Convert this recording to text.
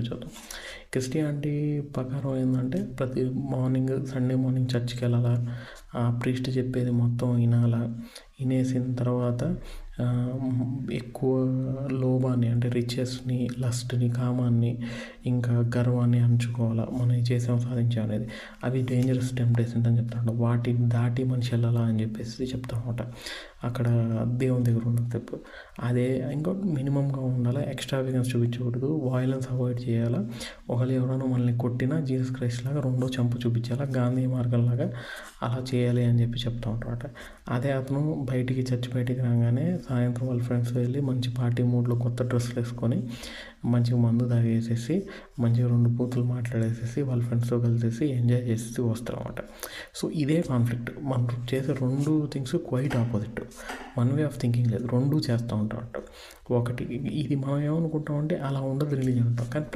చూద్దాం. క్రిస్టియానిటీ ప్రకారం ఏంటంటే ప్రతి మార్నింగ్ సండే మార్నింగ్ చర్చ్కి వెళ్ళాలా, ప్రీస్ట్ చెప్పేది మొత్తం వినాలా, వినేసిన తర్వాత ఎక్కువ లోభాన్ని అంటే రిచెస్ని, లస్ట్ని, కామాన్ని, ఇంకా గర్వాన్ని అంచుకోవాలా, మనం చేసాం సాధించాం అనేది. అవి డేంజరస్ టెంప్టేషన్స్ అని చెప్తాడు. వాటిని దాటి మనిషి వెళ్ళాలా అని చెప్పేసి చెప్తామన్నమాట. అక్కడ దేవుని దగ్గర ఉన్న తప్పు అదే. ఇంకోటి మినిమంగా ఉండాలి, ఎక్స్ట్రావిగెన్స్ చూపించకూడదు, వాయిలెన్స్ అవాయిడ్ చేయాలా. ఒకళ్ళు ఎవరైనా మనల్ని కొట్టినా జీసస్ క్రైస్ట్ లాగా రెండో చంపు చూపించాలా, గాంధీ మార్గంలాగా అలా చేయాలి అని చెప్పి చెప్తా ఉంటారట. అదే అతను చర్చ్ బయటికి రాగానే సాయంత్రం వాళ్ళ ఫ్రెండ్స్ వెళ్ళి మంచి పార్టీ మూడ్లో కొత్త డ్రెస్సులు వేసుకొని మంచిగా మందు తాగేసేసి మంచిగా 2 బూతులు మాట్లాడేసేసి వాళ్ళ ఫ్రెండ్స్తో కలిసేసి ఎంజాయ్ చేసి వస్తారన్నమాట. సో ఇదే కాన్ఫ్లిక్ట్. మనం చేసే 2 things quite opposite. One way of thinking లేదు, 2 చేస్తూ ఉంటాం. ఒకటి ఇది మనం ఏమనుకుంటామంటే అలా ఉండదు రిలీజియన్, కానీ